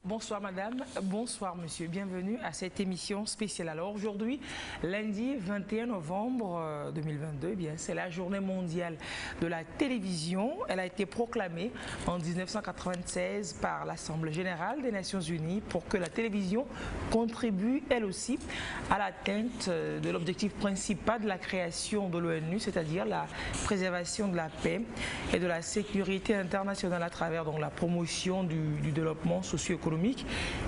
Bonsoir madame, bonsoir monsieur, bienvenue à cette émission spéciale. Alors aujourd'hui, lundi 21 novembre 2022, c'est la journée mondiale de la télévision. Elle a été proclamée en 1996 par l'Assemblée générale des Nations Unies pour que la télévision contribue elle aussi à l'atteinte de l'objectif principal de la création de l'ONU, c'est-à-dire la préservation de la paix et de la sécurité internationale à travers donc, la promotion du développement socio-économique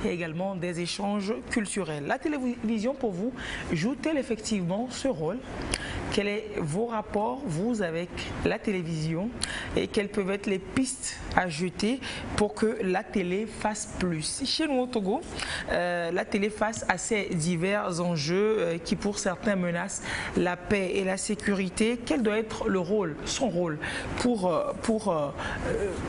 et également des échanges culturels. La télévision, pour vous, joue-t-elle effectivement ce rôle? Quels sont vos rapports, vous, avec la télévision et quelles peuvent être les pistes à jeter pour que la télé fasse plus? Chez nous au Togo, la télé face à ces divers enjeux qui pour certains menacent la paix et la sécurité. Quel doit être le rôle, son rôle pour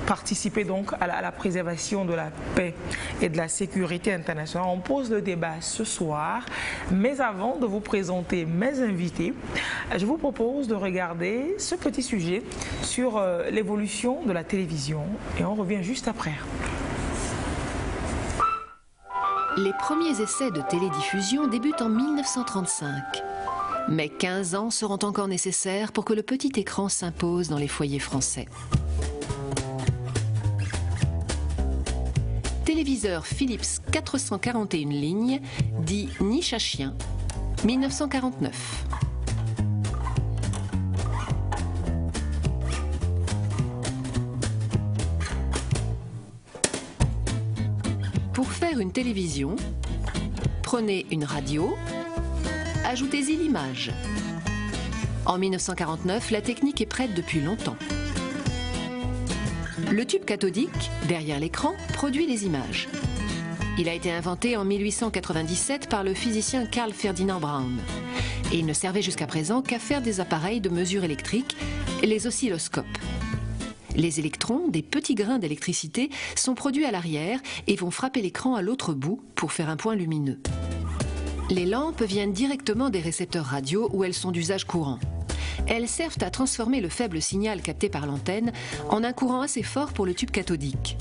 participer donc à la préservation de la paix et de la sécurité internationale? On pose le débat ce soir, mais avant de vous présenter mes invités, je vous propose de regarder ce petit sujet sur l'évolution de la télévision et on revient juste après. Les premiers essais de télédiffusion débutent en 1935. Mais 15 ans seront encore nécessaires pour que le petit écran s'impose dans les foyers français. Téléviseur Philips 441 lignes, dit niche à chien, 1949. Pour faire une télévision, prenez une radio, ajoutez-y l'image. En 1949, la technique est prête depuis longtemps. Le tube cathodique, derrière l'écran, produit les images. Il a été inventé en 1897 par le physicien Carl Ferdinand Braun. Et il ne servait jusqu'à présent qu'à faire des appareils de mesure électrique, les oscilloscopes. Les électrons, des petits grains d'électricité, sont produits à l'arrière et vont frapper l'écran à l'autre bout pour faire un point lumineux. Les lampes viennent directement des récepteurs radio où elles sont d'usage courant. Elles servent à transformer le faible signal capté par l'antenne en un courant assez fort pour le tube cathodique.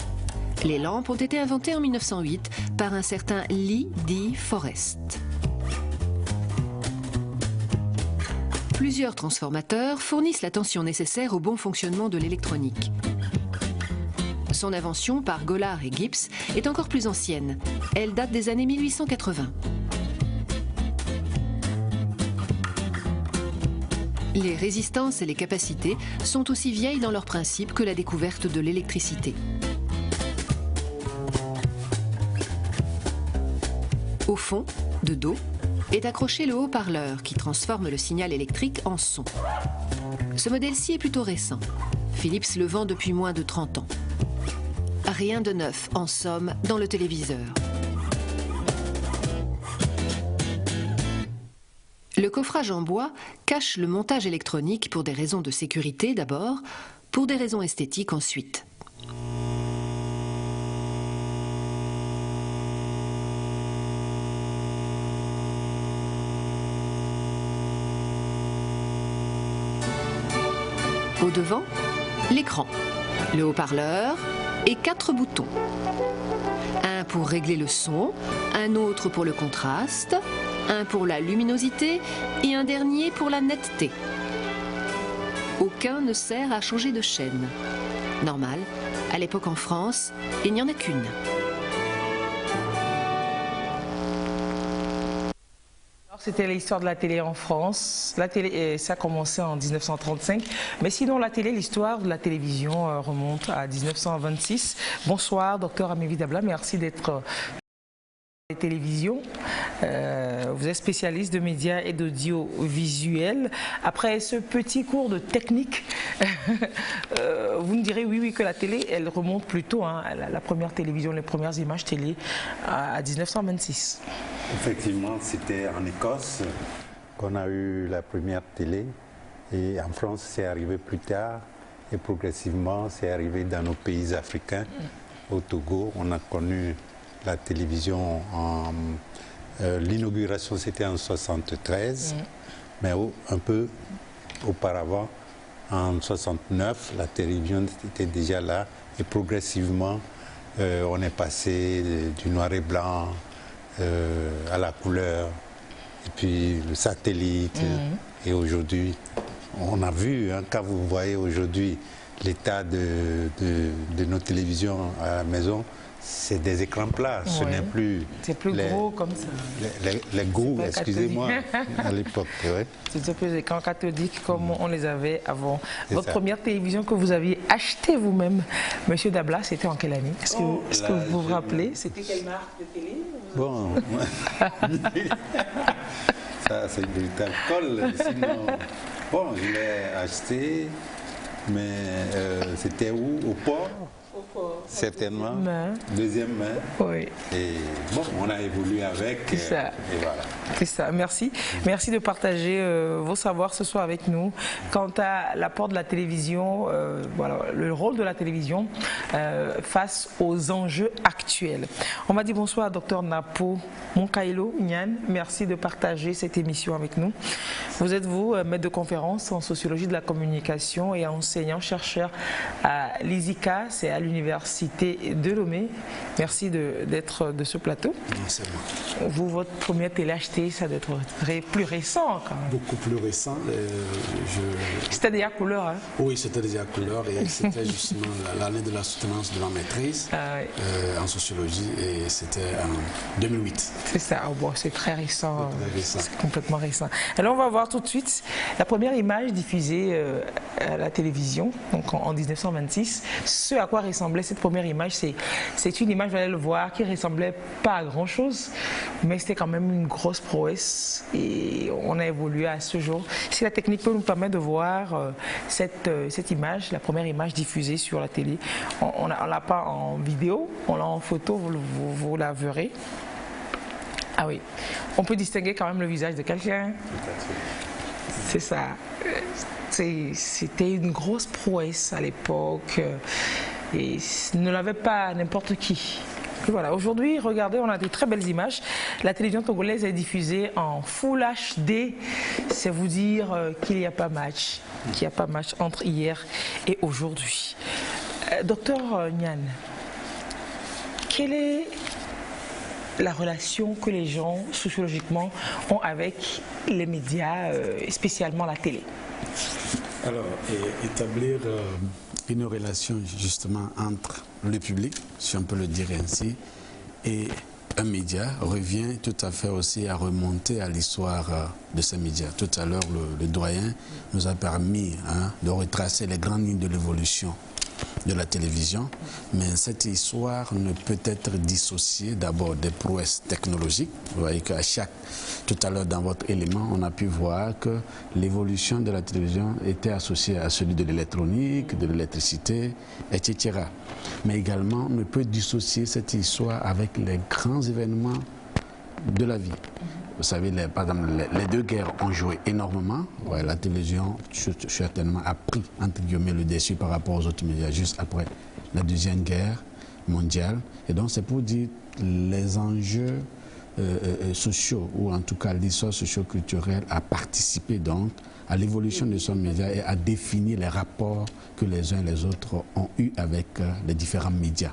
Les lampes ont été inventées en 1908 par un certain Lee D. Forrest. Plusieurs transformateurs fournissent la tension nécessaire au bon fonctionnement de l'électronique. Son invention par Gollard et Gibbs est encore plus ancienne. Elle date des années 1880. Les résistances et les capacités sont aussi vieilles dans leur principe que la découverte de l'électricité. Au fond, de dos, est accroché le haut-parleur qui transforme le signal électrique en son. Ce modèle-ci est plutôt récent. Philips le vend depuis moins de 30 ans. Rien de neuf, en somme, dans le téléviseur. Le coffrage en bois cache le montage électronique pour des raisons de sécurité d'abord, pour des raisons esthétiques ensuite. Au devant, l'écran, le haut-parleur et 4 boutons. Un pour régler le son, un autre pour le contraste, un pour la luminosité et un dernier pour la netteté. Aucun ne sert à changer de chaîne. Normal, à l'époque en France, il n'y en a qu'une. C'était l'histoire de la télé en France. La télé, ça a commencé en 1935. Mais sinon, la télé, l'histoire de la télévision remonte à 1926. Bonsoir, docteur Amévi Dabla. Merci d'être télévision. Vous êtes spécialiste de médias et d'audiovisuel. Après ce petit cours de technique, vous me direz oui que la télé, elle remonte plutôt, hein, la première télévision, les premières images télé à 1926. Effectivement, c'était en Écosse qu'on a eu la première télé et en France, c'est arrivé plus tard et progressivement, c'est arrivé dans nos pays africains. Au Togo, on a connu la télévision en... l'inauguration, c'était en 1973, mais un peu auparavant, en 1969, la télévision était déjà là et progressivement, on est passé du noir et blanc à la couleur, et puis le satellite. Et aujourd'hui, on a vu, hein, quand vous voyez aujourd'hui l'état de nos télévisions à la maison, c'est des écrans plats, ce n'est plus... C'est plus gros comme ça. Les gros, excusez-moi, à l'époque. Ouais. C'était plus des écrans cathodiques comme on les avait avant. Votre première télévision que vous aviez achetée vous-même, Monsieur Dabla, c'était en quelle année? Est-ce que vous vous rappelez? C'était quelle marque de télé? Bon, ça c'est du alcool, sinon... Bon, je l'ai acheté, mais c'était où? Au port? Certainement. Deuxième main. Oui. Et bon, on a évolué avec. C'est ça. Et voilà. C'est ça. Merci. Merci de partager vos savoirs ce soir avec nous. Quant à l'apport de la télévision, voilà, le rôle de la télévision face aux enjeux actuels. On m'a dit bonsoir à Dr Napo Monkailo Nyan. Merci de partager cette émission avec nous. Vous êtes maître de conférence en sociologie de la communication et enseignant-chercheur à l'ISICA, c'est à l'université de Lomé. Merci d'être de ce plateau. C'est moi. Vous, votre première télé achetée, ça doit être plus récent quand même. Beaucoup plus récent. C'était déjà couleur, hein? Oui, c'était déjà couleur et c'était justement l'année de la soutenance de ma maîtrise en sociologie et c'était en 2008. C'est ça, oh, bon, c'est très récent. C'est complètement récent. Alors on va voir tout de suite la première image diffusée à la télévision, donc en 1926. Ce à quoi ressemblait cette première image, c'est une image, vous allez le voir, qui ressemblait pas à grand chose, mais c'était quand même une grosse prouesse et on a évolué à ce jour. Si la technique peut nous permettre de voir cette image, la première image diffusée sur la télé, on l'a pas en vidéo, on l'a en photo, vous la verrez. Ah oui, on peut distinguer quand même le visage de quelqu'un. C'est ça. C'était une grosse prouesse à l'époque et ne l'avait pas n'importe qui. Et voilà, aujourd'hui, regardez, on a de très belles images. La télévision togolaise est diffusée en Full HD. C'est vous dire qu'il n'y a pas match, entre hier et aujourd'hui. Docteur Nyan, quelle est la relation que les gens, sociologiquement, ont avec les médias, spécialement la télé? Alors, établir une relation justement entre le public, si on peut le dire ainsi, et un média revient tout à fait aussi à remonter à l'histoire de ces médias. Tout à l'heure, le doyen nous a permis de retracer les grandes lignes de l'évolution de la télévision, mais cette histoire ne peut être dissociée d'abord des prouesses technologiques. Vous voyez qu'à tout à l'heure dans votre élément, on a pu voir que l'évolution de la télévision était associée à celui de l'électronique, de l'électricité, etc. Mais également, on ne peut dissocier cette histoire avec les grands événements de la vie. Vous savez, par exemple, les deux guerres ont joué énormément. Ouais, la télévision, certainement, a pris, entre guillemets, le dessus par rapport aux autres médias, juste après la Deuxième Guerre mondiale. Et donc, c'est pour dire les enjeux sociaux, ou en tout cas l'histoire socio-culturelle, a participé donc à l'évolution de ce média et à définir les rapports que les uns et les autres ont eus avec les différents médias.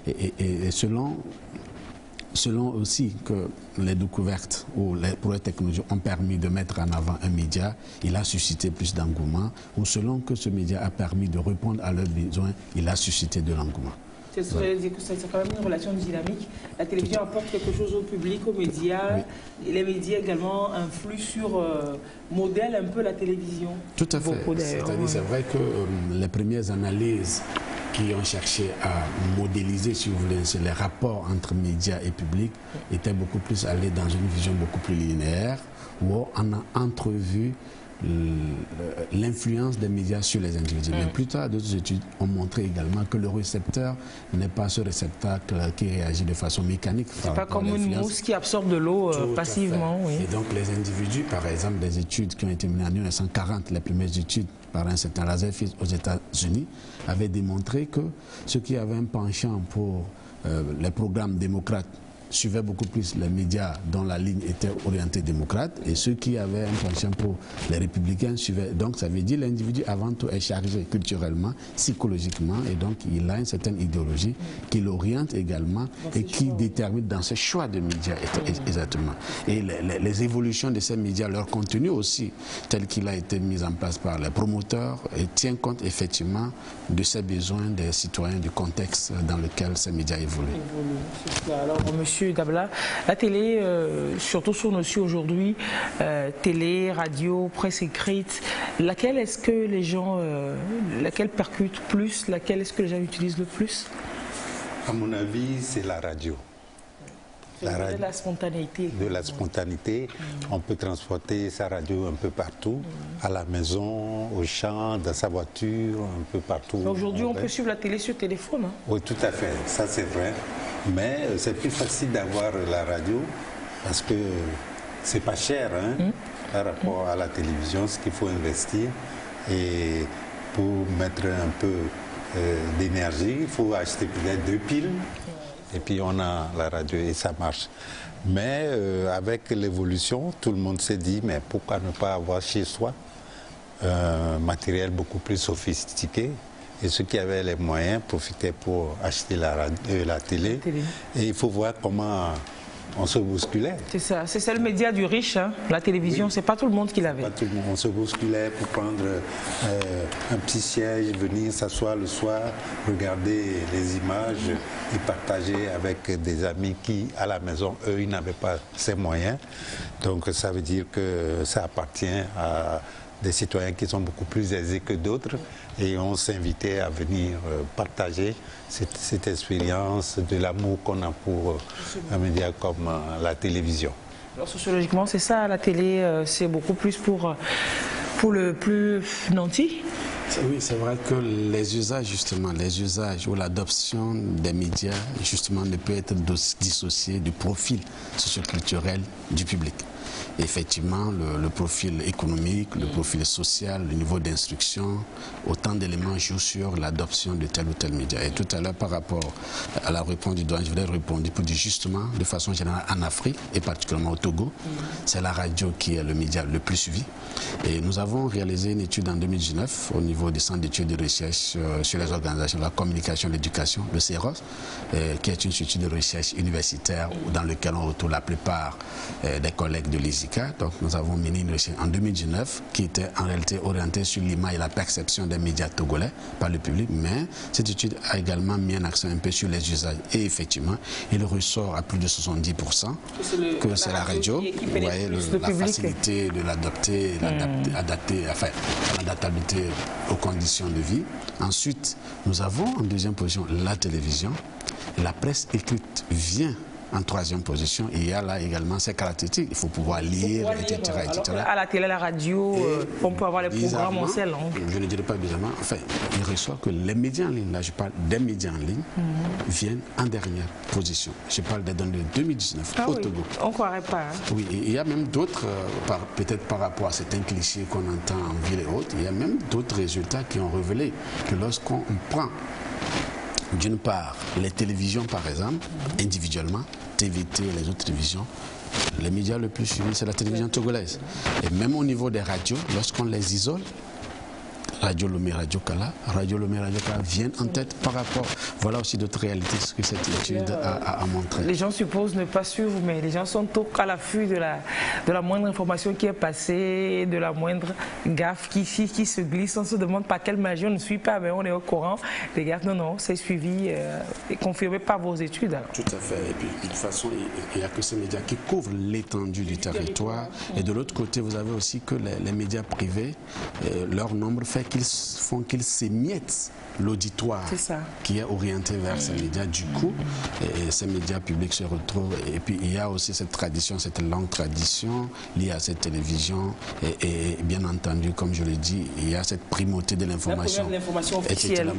Et selon aussi que les découvertes ou les progrès technologiques ont permis de mettre en avant un média, il a suscité plus d'engouement, ou selon que ce média a permis de répondre à leurs besoins, il a suscité de l'engouement. C'est quand même une relation dynamique. La télévision apporte quelque chose au public, aux médias. Oui. Et les médias également influent sur, modèlent un peu la télévision. Tout à fait. C'est-à-dire, c'est vrai que les premières analyses qui ont cherché à modéliser, si vous voulez, les rapports entre médias et public, étaient beaucoup plus allés dans une vision beaucoup plus linéaire, où on a entrevu l'influence des médias sur les individus. Mais plus tard, d'autres études ont montré également que le récepteur n'est pas ce réceptacle qui réagit de façon mécanique. C'est pas comme une mousse qui absorbe de l'eau passivement. Oui. Et donc les individus, par exemple, des études qui ont été menées en 1940, les premières études par un certain Rutherford aux États-Unis, avaient démontré que ceux qui avaient un penchant pour les programmes démocrates suivaient beaucoup plus les médias dont la ligne était orientée démocrate, et ceux qui avaient un penchant pour les républicains suivaient. Donc ça veut dire que l'individu avant tout est chargé culturellement, psychologiquement, et donc il a une certaine idéologie qui l'oriente également et qui détermine dans ses choix de médias exactement. Et les évolutions de ces médias, leur contenu aussi, tel qu'il a été mis en place par les promoteurs, et tient compte effectivement de ces besoins des citoyens, du contexte dans lequel ces médias évoluent. Alors, monsieur Dabla, la télé, surtout sur nos cieux aujourd'hui, télé, radio, presse écrite, laquelle est-ce que les gens, laquelle percute plus, laquelle est-ce que les gens utilisent le plus? À mon avis, c'est la radio. De la spontanéité. De la spontanéité. On peut transporter sa radio un peu partout, à la maison, au champ, dans sa voiture, un peu partout. Aujourd'hui, on peut suivre la télé sur téléphone. Hein? Oui, tout à fait, ça c'est vrai. Mais c'est plus facile d'avoir la radio parce que c'est pas cher par rapport à la télévision, ce qu'il faut investir. Et pour mettre un peu d'énergie, il faut acheter peut-être 2 piles. Et puis on a la radio et ça marche. Mais avec l'évolution, tout le monde s'est dit, mais pourquoi ne pas avoir chez soi un matériel beaucoup plus sophistiqué? Et ceux qui avaient les moyens profitaient pour acheter la télé. Et il faut voir comment on se bousculait. C'est ça, c'est le média du riche, hein. La télévision, oui. C'est pas tout le monde qui l'avait. Pas tout le monde. On se bousculait pour prendre un petit siège, venir s'asseoir le soir, regarder les images et partager avec des amis qui, à la maison, eux, ils n'avaient pas ces moyens. Donc ça veut dire que ça appartient à des citoyens qui sont beaucoup plus aisés que d'autres, et on s'invitait à venir partager cette expérience de l'amour qu'on a pour un média comme la télévision. Alors sociologiquement, c'est ça, la télé, c'est beaucoup plus pour le plus nanti. Oui, c'est vrai que les usages, justement, les usages ou l'adoption des médias, justement, ne peut être dissocié du profil socioculturel du public. Effectivement, le profil économique, le profil social, le niveau d'instruction, autant d'éléments jouent sur l'adoption de tel ou tel média. Et tout à l'heure, par rapport à la réponse du doyen, je voulais répondre pour dire justement, de façon générale, en Afrique, et particulièrement au Togo, c'est la radio qui est le média le plus suivi. Et nous avons réalisé une étude en 2019 au niveau du Centre d'études de recherche sur les organisations de la communication et l'éducation, le CEROS, qui est une étude de recherche universitaire dans laquelle on retrouve la plupart des collègues de l'ISICA. Donc nous avons mené une recherche en 2019 qui était en réalité orientée sur l'image et la perception des médias togolais par le public, mais cette étude a également mis un accent un peu sur les usages. Et effectivement, il ressort à plus de 70% que c'est la radio. Vous voyez la facilité de l'adopter, l'adapter, enfin l'adaptabilité aux conditions de vie. Ensuite, nous avons en deuxième position la télévision. La presse écrite vient en troisième position, et il y a là également ces caractéristiques. Il faut pouvoir lire, etc. À la télé, à la radio, on peut avoir les programmes en seule langue. Je ne dirais pas bizarrement. Enfin, il ressort que les médias en ligne, là je parle des médias en ligne, viennent en dernière position. Je parle des données de 2019 au Togo. On ne croirait pas. Hein. Oui, et il y a même d'autres, peut-être par rapport à certains clichés qu'on entend en ville et autres, il y a même d'autres résultats qui ont révélé que lorsqu'on prend d'une part les télévisions par exemple, individuellement, TVT, les autres télévisions, les médias le plus suivis, c'est la télévision togolaise. Et même au niveau des radios, lorsqu'on les isole, Radio Lomé, Radio Kala viennent en tête par rapport. Voilà aussi d'autres réalités ce que cette étude a montré. Les gens supposent ne pas suivre, mais les gens sont à l'affût de la moindre information qui est passée, de la moindre gaffe qui se glisse. On se demande par quelle magie on ne suit pas, mais on est au courant. Les gaffes, non, c'est suivi et confirmé par vos études. Alors. Tout à fait. Et puis, de toute façon, il n'y a que ces médias qui couvrent l'étendue du territoire. Et de l'autre côté, vous avez aussi que les médias privés, leur nombre fait qu'ils s'émiettent l'auditoire qui est orienté vers ces médias. Du coup, ces médias publics se retrouvent. Et puis, il y a aussi cette tradition, cette longue tradition liée à cette télévision. Et bien entendu, comme je l'ai dit, il y a cette primauté de l'information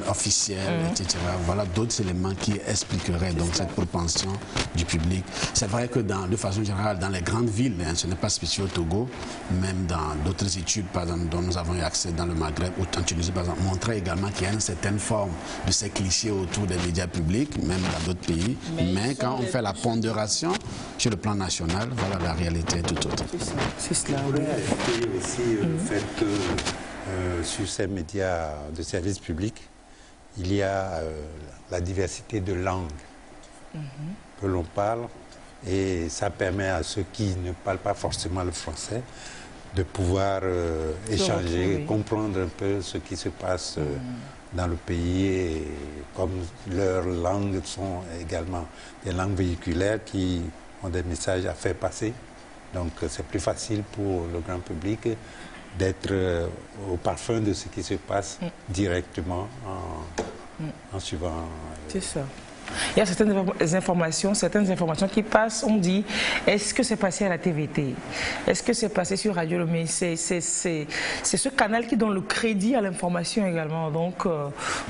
officielle, etc. Voilà d'autres éléments qui expliqueraient donc cette propension du public. C'est vrai que de façon générale, dans les grandes villes, ce n'est pas spécial au Togo, même dans d'autres études, par exemple, dont nous avons eu accès dans le Maghreb ou en Tunisie, par exemple, montraient également qu'il y a une certaine forme de ces clichés autour des médias publics, même dans d'autres pays. Mais quand on fait la pondération sur le plan national, voilà, la réalité est tout autre. C'est cela. On pourrait ajouter aussi le fait que sur ces médias de service public, il y a la diversité de langues que l'on parle, et ça permet à ceux qui ne parlent pas forcément le français de pouvoir échanger, comprendre un peu ce qui se passe dans le pays, et comme leurs langues sont également des langues véhiculaires qui ont des messages à faire passer. Donc c'est plus facile pour le grand public d'être au parfum de ce qui se passe directement en suivant. C'est ça. Il y a certaines informations qui passent, on dit, est-ce que c'est passé à la TVT? Est-ce que c'est passé sur Radio Lomé? C'est ce canal qui donne le crédit à l'information également. Donc,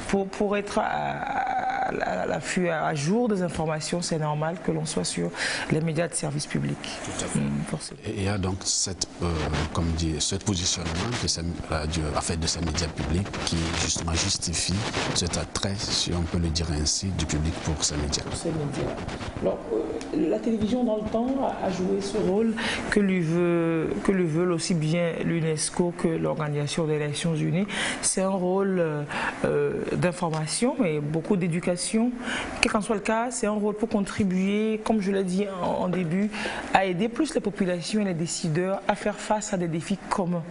pour être à jour des informations, c'est normal que l'on soit sur les médias de service public. Tout à fait. Et il y a donc comme dit, ce positionnement de ces médias publics qui justement justifie cet attrait, si on peut le dire ainsi, du public pour ces médias. Alors, la télévision dans le temps a joué ce rôle que le veulent aussi bien l'UNESCO que l'Organisation des Nations Unies. C'est un rôle d'information et beaucoup d'éducation. Quel qu'en soit le cas, c'est un rôle pour contribuer, comme je l'ai dit en début, à aider plus les populations et les décideurs à faire face à des défis communs.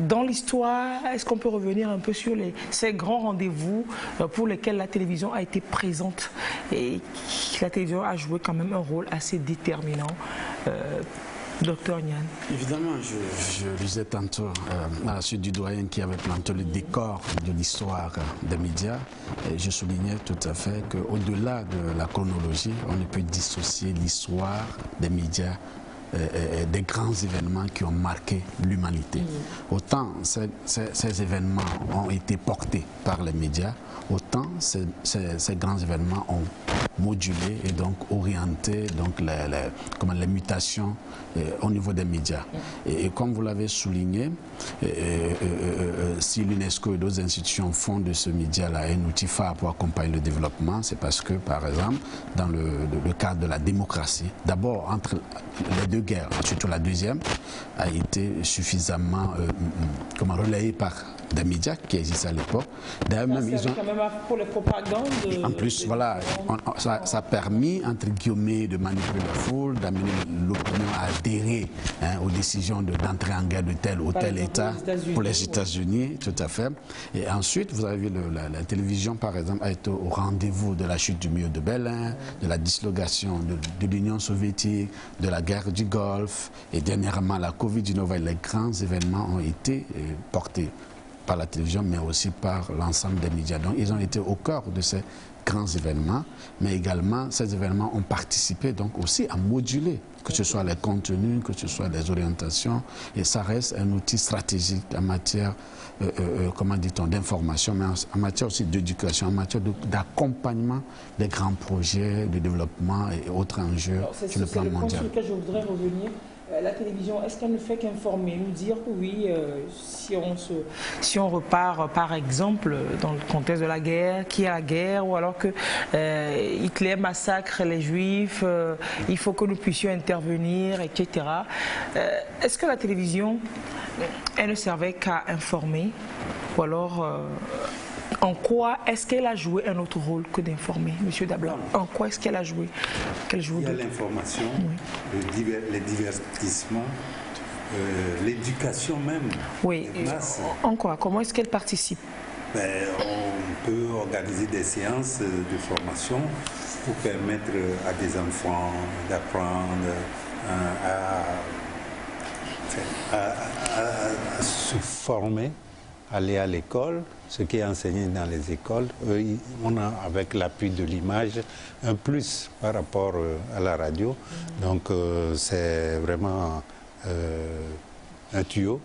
Dans l'histoire, est-ce qu'on peut revenir un peu sur ces grands rendez-vous pour lesquels la télévision a été présente et la télévision a joué quand même un rôle assez déterminant? Docteur Niane. Évidemment, je lisais tantôt à la suite du doyen qui avait planté le décor de l'histoire des médias. Et je soulignais tout à fait qu'au-delà de la chronologie, on ne peut dissocier l'histoire des médias des grands événements qui ont marqué l'humanité. Autant ces événements ont été portés par les médias, autant ces grands événements ont modulé et donc orienté donc les mutations au niveau des médias. Et comme vous l'avez souligné, si l'UNESCO et d'autres institutions font de ce média-là un outil phare pour accompagner le développement, c'est parce que, par exemple, dans le cadre de la démocratie, d'abord entre les deux guerres, surtout la deuxième, a été suffisamment relayée par des médias qui existaient à l'époque. D'ailleurs, même ils ont quand même pour les propagandes. En plus, voilà, ça a permis, entre guillemets, de manipuler la foule, d'amener l'opinion à adhérer aux décisions d'entrer en guerre de tel ou tel État pour les États-Unis, tout à fait. Et ensuite, vous avez vu la télévision, par exemple, a été au rendez-vous de la chute du mur de Berlin, de la dislocation de l'Union soviétique, de la guerre du Golfe, et dernièrement la Covid-19. Les grands événements ont été portés par la télévision, mais aussi par l'ensemble des médias. Donc, ils ont été au cœur de ces grands événements, mais également, ces événements ont participé donc aussi à moduler, que ce soit les contenus, que ce soit les orientations, et ça reste un outil stratégique en matière, comment dit-on, d'information, mais en matière aussi d'éducation, en matière d'accompagnement des grands projets de développement et autres enjeux sur le plan mondial. C'est le point sur lequel je voudrais revenir. La télévision, est-ce qu'elle ne fait qu'informer, nous dire que oui, si on repart par exemple dans le contexte de la guerre, qui est la guerre, ou alors que Hitler massacre les Juifs, il faut que nous puissions intervenir, etc. Est-ce que la télévision, elle ne servait qu'à informer, ou alors en quoi est-ce qu'elle a joué un autre rôle que d'informer, M. Dabla? En quoi est-ce qu'elle a joué? Il y a l'information, les divertissements, l'éducation même. Oui, en quoi? Comment est-ce qu'elle participe? On peut organiser des séances de formation pour permettre à des enfants d'apprendre à se former aller à l'école, ce qui est enseigné dans les écoles. On a, avec l'appui de l'image, un plus par rapport à la radio. Donc c'est vraiment un tuyau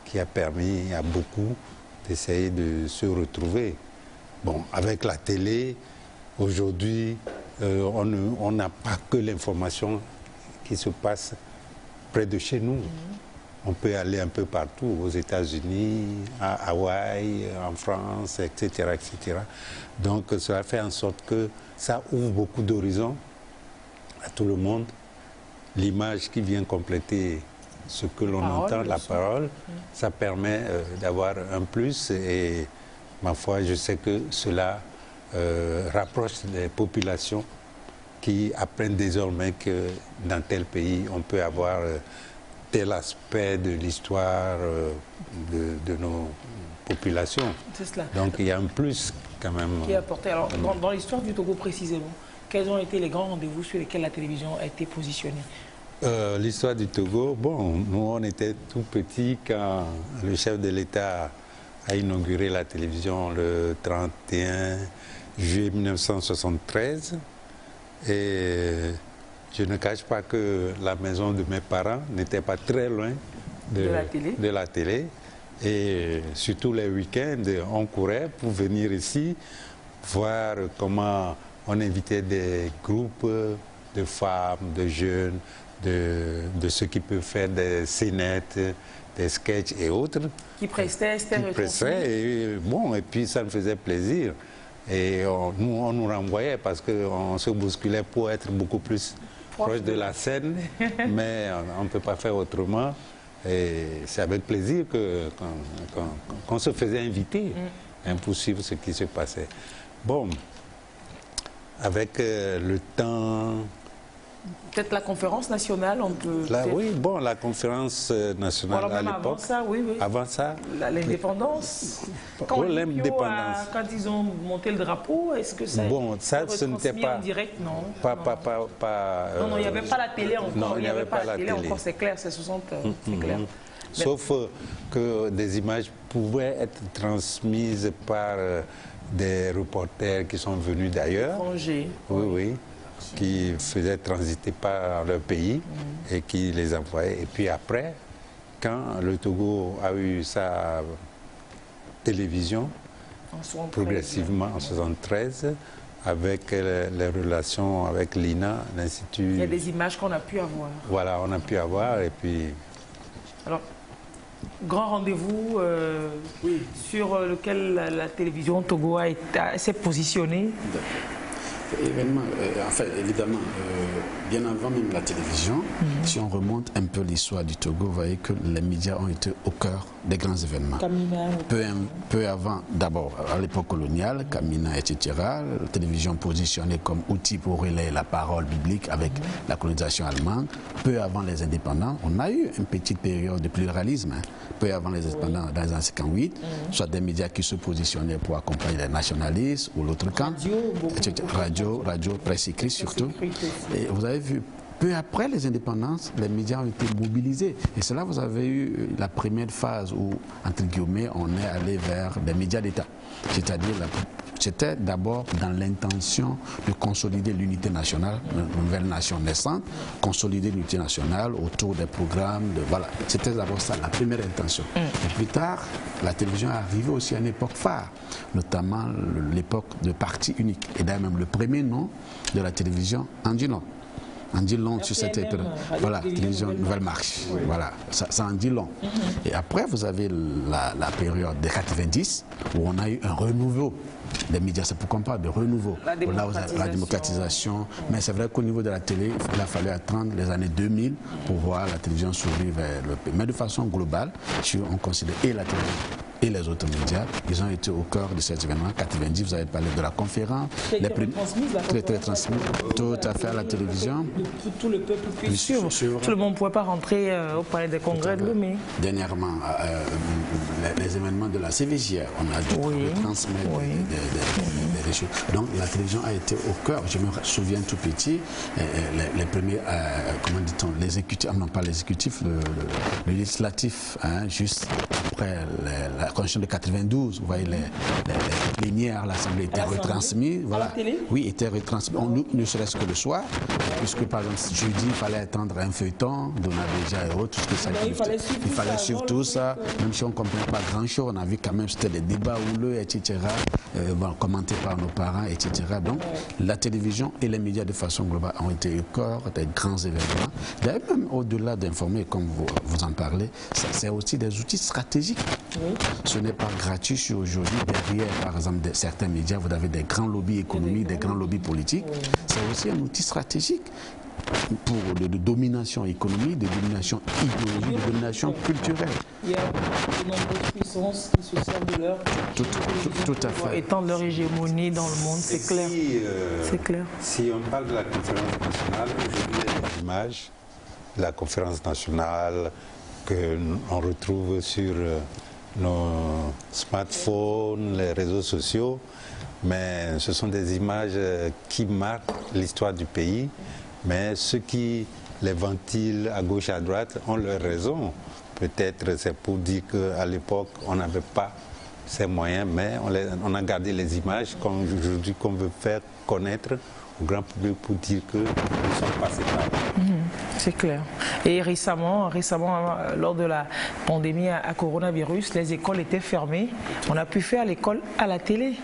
qui a permis à beaucoup d'essayer de se retrouver. Bon, avec la télé, aujourd'hui, on n'a pas que l'information qui se passe près de chez nous. On peut aller un peu partout, aux États-Unis, à Hawaï, en France, etc., etc. Donc cela fait en sorte que ça ouvre beaucoup d'horizons à tout le monde. L'image qui vient compléter ce que l'on entend, la parole, ça permet d'avoir un plus et ma foi, je sais que cela rapproche les populations qui apprennent désormais que dans tel pays, on peut avoir tel aspect de l'histoire de nos populations. C'est cela. Donc il y a un plus quand même. Qui est apporté. Alors, dans l'histoire du Togo précisément, quels ont été les grands rendez-vous sur lesquels la télévision a été positionnée? L'histoire du Togo, bon, nous on était tout petits quand le chef de l'État a inauguré la télévision le 31 juillet 1973 et je ne cache pas que la maison de mes parents n'était pas très loin de la télé et surtout les week-ends on courait pour venir ici voir comment on invitait des groupes de femmes, de jeunes, de ceux qui peuvent faire des scénettes, des sketchs et autres. Qui prestaient, et puis ça me faisait plaisir. Et on nous renvoyait parce qu'on se bousculait pour être beaucoup plus proche de la scène, mais on ne peut pas faire autrement. Et c'est avec plaisir qu'on se faisait inviter pour suivre ce qui se passait. Bon, avec le temps... Peut-être la conférence nationale, on peut... Oui, bon, la conférence nationale à l'époque. Avant ça, oui. Avant ça... L'indépendance. Quand ils ont monté le drapeau, est-ce que ça... Bon, ça, ce n'était pas... en direct, non. Non, il n'y avait pas la télé encore. Non, il n'y avait pas la télé encore, c'est clair, c'est 60, c'est clair. Sauf que des images pouvaient être transmises par des reporters qui sont venus d'ailleurs. Étrangers. Oui. Qui faisaient transiter par leur pays et qui les envoyaient. Et puis après, quand le Togo a eu sa télévision, progressivement en 1973, avec les relations avec l'INA, l'Institut... Il y a des images qu'on a pu avoir. Voilà, on a pu avoir et puis... Alors, grand rendez-vous sur lequel la télévision Togo s'est positionnée. Événement, évidemment, bien avant même la télévision, si on remonte un peu l'histoire du Togo, vous voyez que les médias ont été au cœur des grands événements. Peu avant, d'abord, à l'époque coloniale, Kamina, etc., la télévision positionnée comme outil pour relayer la parole biblique avec la colonisation allemande. Peu avant les indépendants, on a eu une petite période de pluralisme. Peu avant les indépendants, dans les années 58, soit des médias qui se positionnaient pour accompagner les nationalistes ou l'autre camp. Radio, presse écrite surtout. Et vous avez vu, peu après les indépendances, les médias ont été mobilisés. Et c'est là que vous avez eu la première phase où, entre guillemets, on est allé vers des médias d'État. C'est-à-dire, c'était d'abord dans l'intention de consolider l'unité nationale, une nouvelle nation naissante, consolider l'unité nationale autour des programmes. Voilà, c'était d'abord ça, la première intention. Et plus tard, la télévision est arrivée aussi à une époque phare, notamment l'époque de parti unique. Et d'ailleurs, même le premier nom de la télévision, Andy Long. En dit long sur cette époque. Voilà, télévision Nouvelle Marche. Voilà, ça en dit long. Et après, vous avez la période des 90 où on a eu un renouveau des médias. C'est pourquoi on parle de renouveau. La démocratisation. Mais c'est vrai qu'au niveau de la télé, il a fallu attendre les années 2000 pour voir la télévision s'ouvrir vers le pays. Mais de façon globale, si on considère et la télévision et les autres médias, ils ont été au cœur de cet événement. 90, vous avez parlé de la conférence, très transmise, tout à fait à la télévision. Tout le peuple peut suivre. Tout le monde ne pouvait pas rentrer au palais des congrès de Lomé. Dernièrement, les les événements de la CVJR. On a dû retransmettre des choses. Donc la télévision a été au cœur. Je me souviens tout petit, les premiers, comment dit-on, l'exécutif, non pas l'exécutif, le législatif, hein, juste après la Constitution de 92, vous voyez, les plénières à l'Assemblée étaient retransmises. Voilà. Oui, étaient retransmises, ne serait-ce que le soir, puisque par exemple, jeudi, il fallait attendre un feuilleton, Donadéja et autres, tout ce que ça il fallait surtout ça, même si on ne comprenait pas grand-chose, on a vu quand même c'était des débats houleux, etc., commentés par nos parents, etc. Donc, la télévision et les médias de façon globale ont été au cœur des grands événements. D'ailleurs, même au-delà d'informer, comme vous en parlez, c'est aussi des outils stratégiques. Ce n'est pas gratuit si aujourd'hui, derrière, par exemple, certains médias, vous avez des grands lobbies économiques, des grands lobbies politiques. C'est aussi un outil stratégique pour de domination économique, de domination idéologique, de domination culturelle. Il y a de nombreuses puissances qui se servent de leur tout à fait. étant leur hégémonie dans le monde, c'est clair. C'est clair. Si on parle de la conférence nationale, aujourd'hui, les images de la conférence nationale qu'on retrouve sur nos smartphones, les réseaux sociaux, mais ce sont des images qui marquent l'histoire du pays. Mais ceux qui les ventilent à gauche, à droite ont leur raison. Peut-être c'est pour dire qu'à l'époque, on n'avait pas ces moyens, mais on a gardé les images comme aujourd'hui qu'on veut faire connaître au grand public pour dire que nous sommes passés par là. C'est clair. Et récemment, lors de la pandémie à coronavirus, les écoles étaient fermées. On a pu faire l'école à la télé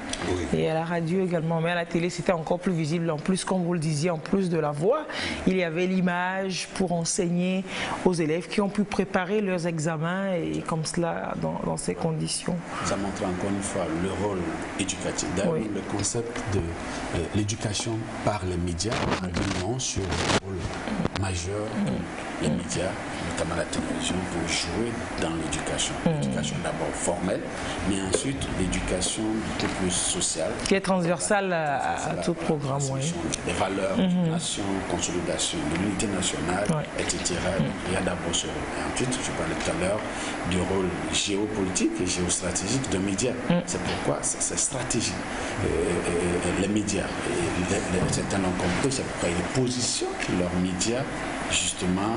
et à la radio également. Mais à la télé, c'était encore plus visible. En plus, comme vous le disiez, en plus de la voix, il y avait l'image pour enseigner aux élèves qui ont pu préparer leurs examens et comme cela, dans ces conditions. Ça montre encore une fois le rôle éducatif. D'ailleurs, le concept de l'éducation par les médias a dit non sur le rôle majeur que les médias, notamment la télévision, peuvent jouer dans l'éducation. L'éducation d'abord formelle, mais ensuite l'éducation beaucoup plus sociale. Qui est transversale à tout programme, Les valeurs de nation, consolidation de l'unité nationale, etc. Donc, il y a d'abord ce rôle. Et ensuite, je parlais tout à l'heure du rôle géopolitique et géostratégique de médias. C'est pourquoi c'est stratégique. Les médias, certains l'ont compris, c'est pourquoi ils positionnent leurs médias justement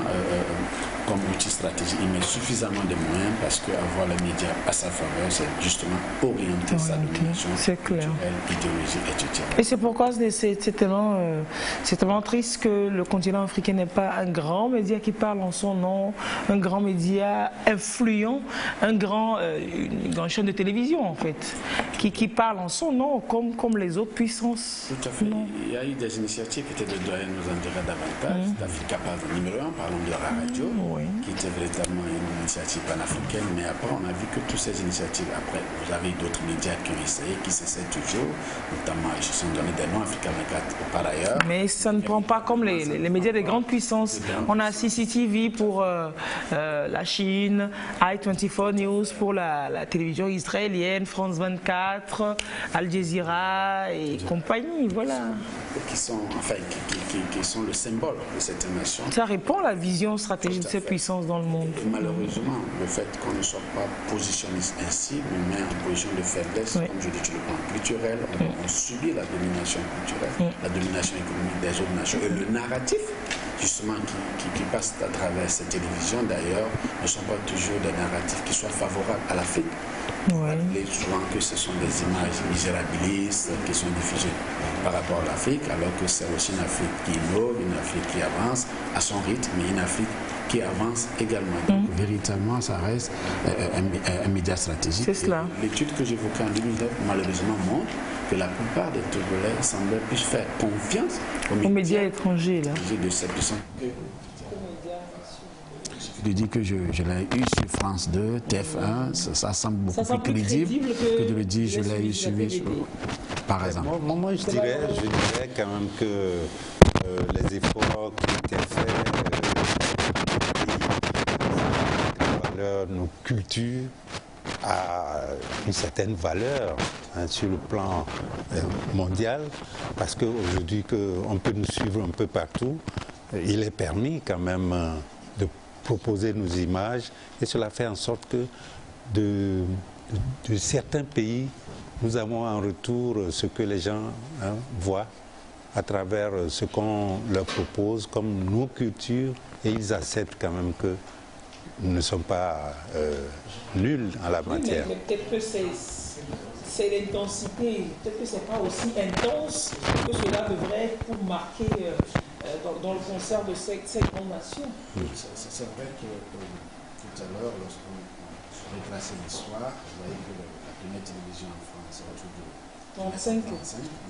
comme outil stratégique. Il met suffisamment de moyens parce qu'avoir les médias à sa faveur, c'est justement orienter sa domination culturelle, idéologique, etc. Et c'est pourquoi c'est tellement triste que le continent africain n'est pas un grand média qui parle en son nom, un grand média influent, une grande chaîne de télévision en fait, qui parle en son nom comme les autres puissances. Tout à fait. Il y a eu des initiatives, peut-être le doyen nous en dira davantage. D'Africa Parle numéro 1, parlons de la radio, qui était véritablement une initiative panafricaine, mais après on a vu que toutes ces initiatives, après vous avez d'autres médias qui ont essayé, qui s'essaient toujours, notamment, je suis donné des noms, Africa 24 par ailleurs. Mais ça ne prend pas comme les médias des grandes puissances. On a CCTV pour la Chine, I24 News pour la télévision israélienne, France 24, Al Jazeera et compagnie, voilà. Qui sont, enfin, qui sont le symbole de cette nation. Ça répond à la vision stratégique de ces puissances dans le monde. Et malheureusement, le fait qu'on ne soit pas positionné ainsi nous met en position de faiblesse, comme je dis, sur le plan culturel, on subit la domination culturelle, la domination économique des autres nations. Et le narratif, justement, qui passe à travers cette télévision, d'ailleurs, ne sont pas toujours des narratifs qui soient favorables à l'Afrique. On rappelle souvent que ce sont des images misérabilistes qui sont diffusées par rapport à l'Afrique, alors que c'est aussi une Afrique qui innove, une Afrique qui avance à son rythme, mais une Afrique qui avance également. Donc, véritablement, ça reste un média stratégique. C'est cela. L'étude que j'évoquais en 2009, malheureusement, montre que la plupart des Togolais semblaient plus faire confiance aux médias étrangers. Là. De cette puissance. Je dis que je l'ai eu sur France 2, TF1, ça semble beaucoup plus crédible que de le dire je l'ai eu sur par exemple. Moi, je dirais quand même que les efforts qui ont été faits, nos cultures a une certaine valeur sur le plan mondial, parce qu'aujourd'hui on peut nous suivre un peu partout, il est permis quand même de proposer nos images, et cela fait en sorte que de certains pays, nous avons en retour ce que les gens voient à travers ce qu'on leur propose comme nos cultures, et ils acceptent quand même que nous ne sommes pas nuls en la matière. Mais peut-être que c'est l'intensité, peut-être que c'est pas aussi intense que cela devrait être pour marquer dans le concert de cette grande nation. C'est vrai que tout à l'heure, lorsqu'on retraçait l'histoire, vous voyez que la première télévision en France est autour de 35,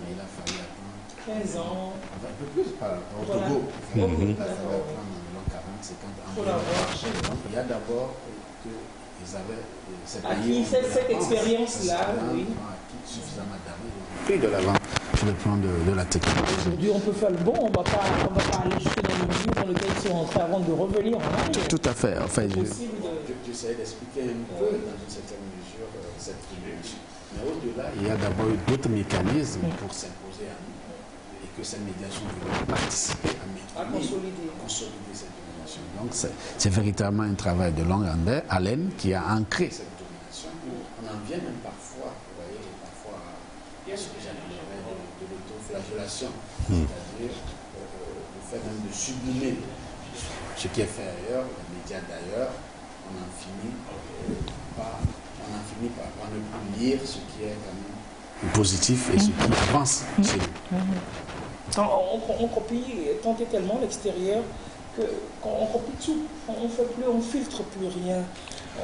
mais il a fallu attendre 15 ans. Un peu plus, au Togo. Il a fallu attendre en 40, 50 ans. Donc il y a d'abord qu'ils avaient acquis cette expérience-là, oui. Suffisamment d'années de la langue sur le plan de la technologie. Aujourd'hui, on peut faire le bon, on ne va pas aller jusque dans le milieu dans lequel ils sont entrés avant de revenir en arrière. Tout à fait. En fait, j'essaie d'expliquer un peu, dans une certaine mesure, cette privilège. Mais au-delà, il y a d'abord d'autres mécanismes pour s'imposer à nous et que ces médiations veulent participer à consolider cette domination. Donc, c'est véritablement un travail de longue haleine qui a ancré cette domination. On en vient même parfois, vous voyez, à ce que j'appellerais de l'autoflagellation, c'est-à-dire le fait même de sublimer ce qui est fait ailleurs, les médias d'ailleurs, on en finit par ne plus lire ce qui est quand même positif et ce qui avance chez nous. On copie tant et tellement l'extérieur qu'on copie tout. On filtre plus rien.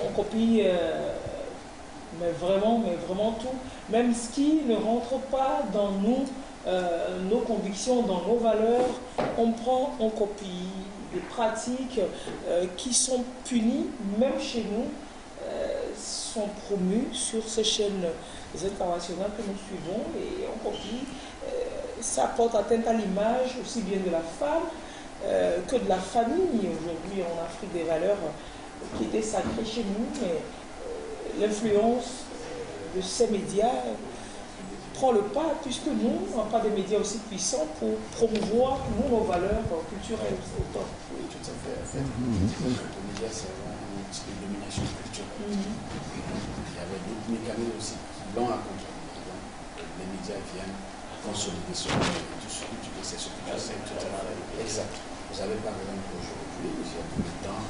On copie mais vraiment tout. Même ce qui ne rentre pas dans nous, nos convictions, dans nos valeurs, on prend, on copie des pratiques qui sont punies, même chez nous, sont promues sur ces chaînes internationales que nous suivons et on copie. Ça porte atteinte à l'image aussi bien de la femme que de la famille. Aujourd'hui en Afrique, des valeurs qui étaient sacrées chez nous, mais l'influence de ces médias prend le pas, puisque nous n'avons pas des médias aussi puissants pour promouvoir nos valeurs culturelles. Oui, tout à fait. En fait, les médias, c'est vraiment un outil de domination culturelle. Il y avait d'autres mécanismes aussi qui l'ont accompagné. Les médias viennent consolider ce que tu dis, c'est ce que tu sais, tout à fait exact. Vous avez par exemple aujourd'hui, j'ai un peu de temps,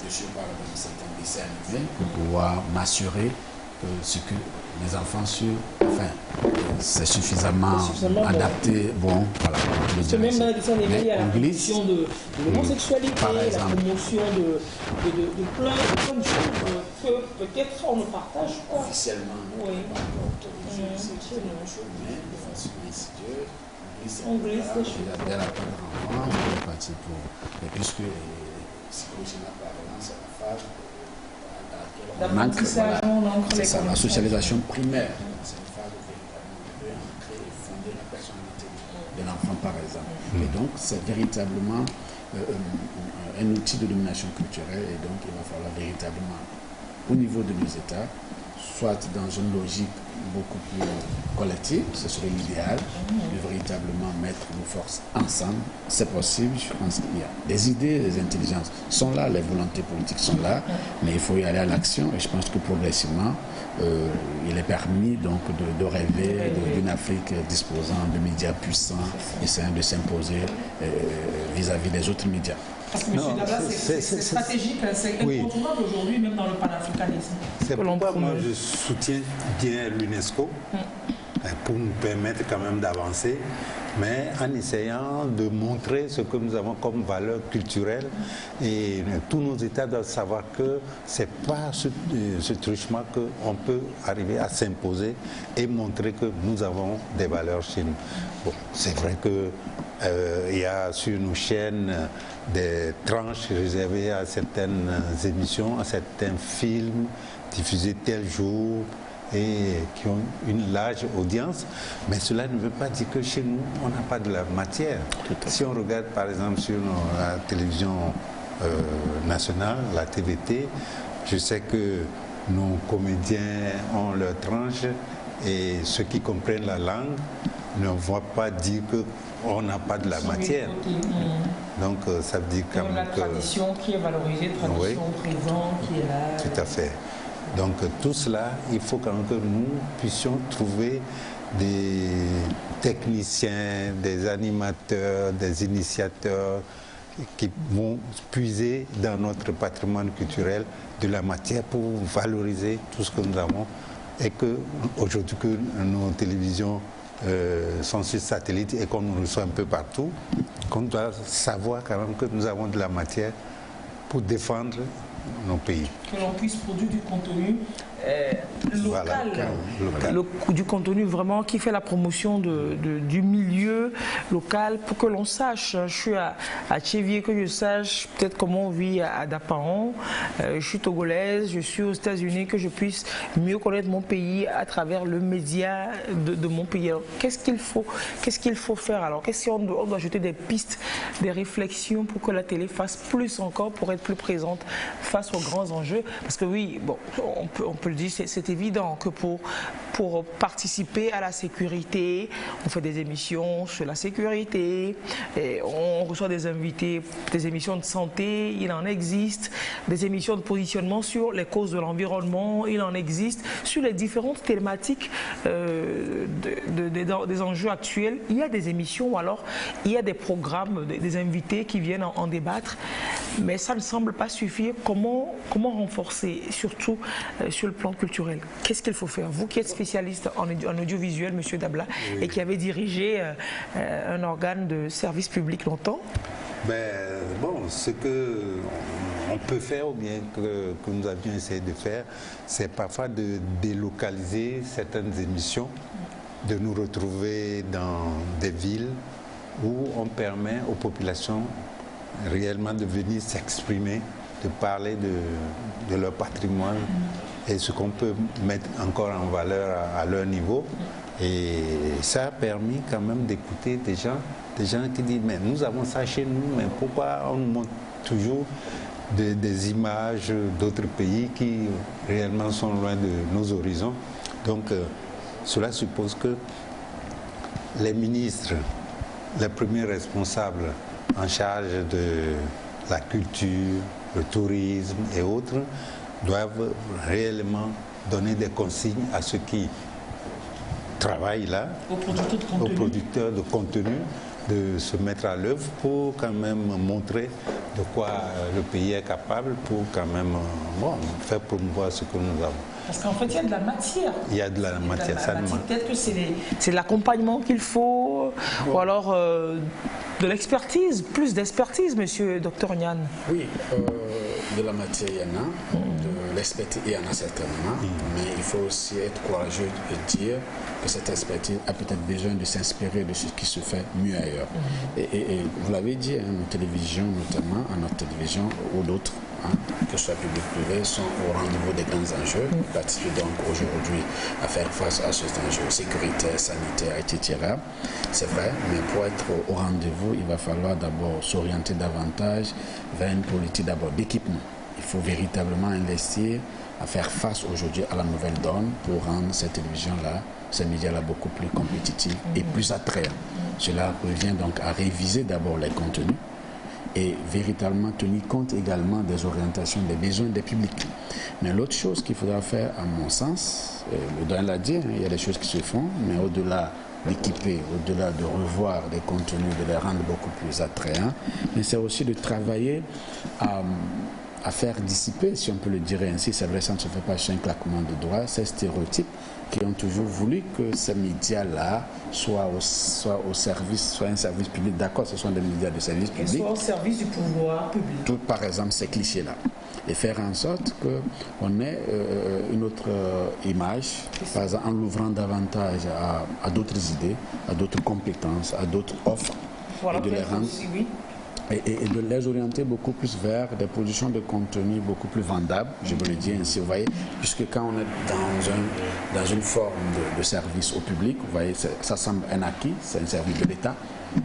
je suis par exemple certains dessins animés pour pouvoir m'assurer ce que mes enfants c'est suffisamment adapté. Bon, voilà. C'est même dans les dessins animés, il y a la promotion de l'homosexualité, la promotion de plein de choses que peut-être on ne partage pas. Officiellement, oui. Mais de façon insidieuse, on glisse les choses. Il y a la part d'enfant, on est parti pour. Mais puisque psychologiquement parlant, c'est la phase c'est ça, la socialisation primaire. C'est une phase où véritablement on peut ancrer et fonder la personnalité de l'enfant, par exemple. Et donc, c'est véritablement un outil de domination culturelle. Et donc, il va falloir véritablement, au niveau de nos États, soit dans une logique beaucoup plus collective, ce serait l'idéal, de véritablement mettre nos forces ensemble. C'est possible, je pense qu'il y a des idées, des intelligences sont là, les volontés politiques sont là, mais il faut y aller à l'action et je pense que progressivement, il est permis donc de rêver d'une Afrique disposant de médias puissants, essayant de s'imposer vis-à-vis des autres médias. Parce que M. Dabla, c'est stratégique, c'est incontournable aujourd'hui, même dans le panafricanisme. C'est pourquoi moi je soutiens bien l'UNESCO pour nous permettre quand même d'avancer, mais en essayant de montrer ce que nous avons comme valeur culturelle. Et tous nos États doivent savoir que ce n'est pas ce truchement qu'on peut arriver à s'imposer et montrer que nous avons des valeurs chez nous. Bon, c'est vrai que il y a sur nos chaînes des tranches réservées à certaines émissions, à certains films diffusés tel jour et qui ont une large audience, mais cela ne veut pas dire que chez nous, on n'a pas de la matière. Si on regarde par exemple sur la télévision nationale, la TVT, je sais que nos comédiens ont leur tranche et ceux qui comprennent la langue ne vont pas dire qu'on n'a pas de la matière. Donc ça veut dire quand même la tradition qui est valorisée, tradition présente qui est là. Tout à fait. Donc tout cela, il faut quand même que nous puissions trouver des techniciens, des animateurs, des initiateurs qui vont puiser dans notre patrimoine culturel de la matière pour valoriser tout ce que nous avons et que aujourd'hui que nos télévisions sont sur satellite et qu'on nous reçoit un peu partout, qu'on doit savoir quand même que nous avons de la matière pour défendre nos pays. Que l'on puisse produire du contenu local, voilà, du contenu vraiment qui fait la promotion du milieu local pour que l'on sache. Je suis à Tchévier, que je sache peut-être comment on vit à Dapaon. Je suis togolaise, je suis aux États-Unis, que je puisse mieux connaître mon pays à travers le média de mon pays. Alors, qu'est-ce qu'il faut faire alors? Qu'est-ce qu'on doit ajouter des pistes, des réflexions pour que la télé fasse plus encore, pour être plus présente face aux grands enjeux? Parce que oui, bon, on peut le dire, c'est évident que pour participer à la sécurité, on fait des émissions sur la sécurité, et on reçoit des invités, des émissions de santé, il en existe, des émissions de positionnement sur les causes de l'environnement, il en existe, sur les différentes thématiques des enjeux actuels, il y a des émissions, ou alors il y a des programmes, des invités qui viennent en débattre, mais ça ne semble pas suffire. Comment renforcer, surtout sur le plan culturel? Qu'est-ce qu'il faut faire? Vous qui êtes spécialiste en audiovisuel, Monsieur Dabla, oui, et qui avez dirigé un organe de service public longtemps. Bon, ce qu'on peut faire, ou bien que nous avions essayé de faire, c'est parfois de délocaliser certaines émissions, de nous retrouver dans des villes où on permet aux populations réellement de venir s'exprimer, de parler de leur patrimoine et ce qu'on peut mettre encore en valeur à leur niveau. Et ça a permis quand même d'écouter des gens qui disent mais nous avons ça chez nous, mais pourquoi on nous montre toujours des images d'autres pays qui réellement sont loin de nos horizons. Donc cela suppose que les ministres, les premiers responsables en charge de la culture, le tourisme et autres, doivent réellement donner des consignes à ceux qui travaillent là, aux producteurs de contenu, de se mettre à l'œuvre pour quand même montrer de quoi le pays est capable, pour quand même faire promouvoir ce que nous avons. Parce qu'en fait, il y a de la matière. Il y a de la matière, ça demande. Peut-être que c'est l'accompagnement qu'il faut, ou alors de l'expertise, plus d'expertise, monsieur Dr Nian. Oui, de la matière, il y en a, de l'expertise, il y en a certainement, mais il faut aussi être courageux et dire que cette expertise a peut-être besoin de s'inspirer de ce qui se fait mieux ailleurs. Et vous l'avez dit, nos télévisions, notamment, à notre télévision ou d'autres, que ce soit public ou privé, sont au rendez-vous des grands enjeux. Ils participent donc aujourd'hui à faire face à cet enjeu sécuritaire, sanitaire, etc. C'est vrai, mais pour être au rendez-vous, il va falloir d'abord s'orienter davantage vers une politique d'abord d'équipement. Il faut véritablement investir à faire face aujourd'hui à la nouvelle donne pour rendre cette télévision-là, ces médias-là beaucoup plus compétitifs et plus attrayants. Cela revient donc à réviser d'abord les contenus et véritablement tenir compte également des orientations, des besoins des publics. Mais l'autre chose qu'il faudra faire, à mon sens, le doyen l'a dit, il y a des choses qui se font, mais au-delà d'équiper, au-delà de revoir des contenus, de les rendre beaucoup plus attrayants, mais c'est aussi de travailler à faire dissiper, si on peut le dire ainsi, c'est vrai, ça ne se fait pas sur un claquement de doigts, ces stéréotypes qui ont toujours voulu que ces médias-là soient au service, soient un service public. D'accord, ce sont des médias de service public. Soit au service du pouvoir public. Tout, par exemple, ces clichés-là. Et faire en sorte qu'on ait une autre image, par exemple, en l'ouvrant davantage à d'autres idées, à d'autres compétences, à d'autres offres, voilà, et de les rendre... Et de les orienter beaucoup plus vers des production de contenu beaucoup plus vendables, je veux le dire ainsi, vous voyez, puisque quand on est dans une forme de service au public, vous voyez, ça semble un acquis, c'est un service de l'État,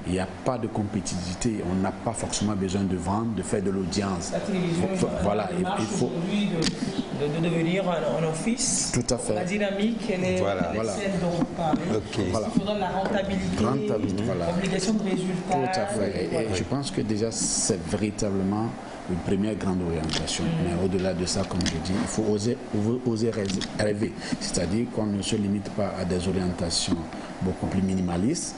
il n'y a pas de compétitivité, on n'a pas forcément besoin de vendre, de faire de l'audience. La télévision, voilà, il faut aujourd'hui de devenir un office. Tout à fait. La dynamique, elle est celle dont vous parlez. Okay. Voilà. Il faudra de la rentabilité, voilà. obligation de résultat. Tout à fait. Et je pense que déjà, c'est véritablement une première grande orientation. Mais au-delà de ça, comme je dis, il faut oser rêver. C'est-à-dire qu'on ne se limite pas à des orientations beaucoup plus minimalistes,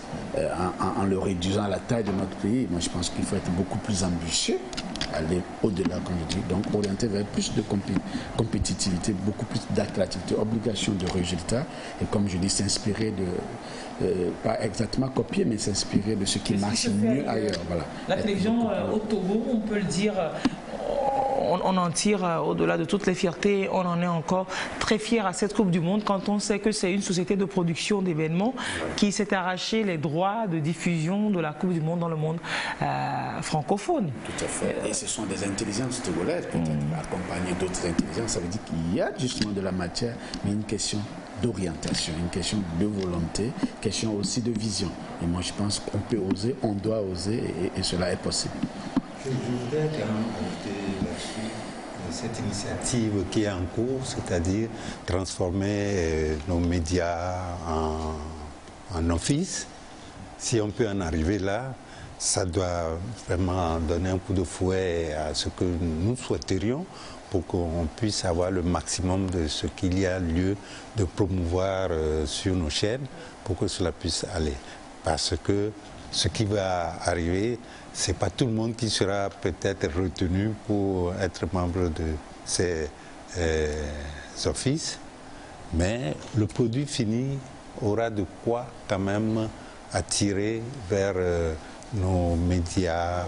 en le réduisant à la taille de notre pays. Moi, je pense qu'il faut être beaucoup plus ambitieux, aller au-delà, comme je dis, donc orienter vers plus de compétitivité, beaucoup plus d'attractivité, obligation de résultats, et comme je dis, s'inspirer de, pas exactement copier, mais s'inspirer de ce qui marche mieux ailleurs. Voilà. La télévision au Togo, on peut le dire, on en tire au-delà de toutes les fiertés, on en est encore très fiers à cette Coupe du Monde quand on sait que c'est une société de production d'événements qui s'est arraché les droits de diffusion de la Coupe du Monde dans le monde francophone. Tout à fait. Et ce sont des intelligences togolaises, peut-être accompagnées d'autres intelligences. Ça veut dire qu'il y a justement de la matière, mais une question d'orientation, une question de volonté, question aussi de vision. Et moi, je pense qu'on peut oser, on doit oser, et cela est possible. Je voudrais quand même ajouter là-dessus cette initiative qui est en cours, c'est-à-dire transformer nos médias en office. Si on peut en arriver là, ça doit vraiment donner un coup de fouet à ce que nous souhaiterions pour qu'on puisse avoir le maximum de ce qu'il y a lieu de promouvoir sur nos chaînes pour que cela puisse aller. Parce que ce qui va arriver, ce n'est pas tout le monde qui sera peut-être retenu pour être membre de ces offices, mais le produit fini aura de quoi quand même attirer vers nos médias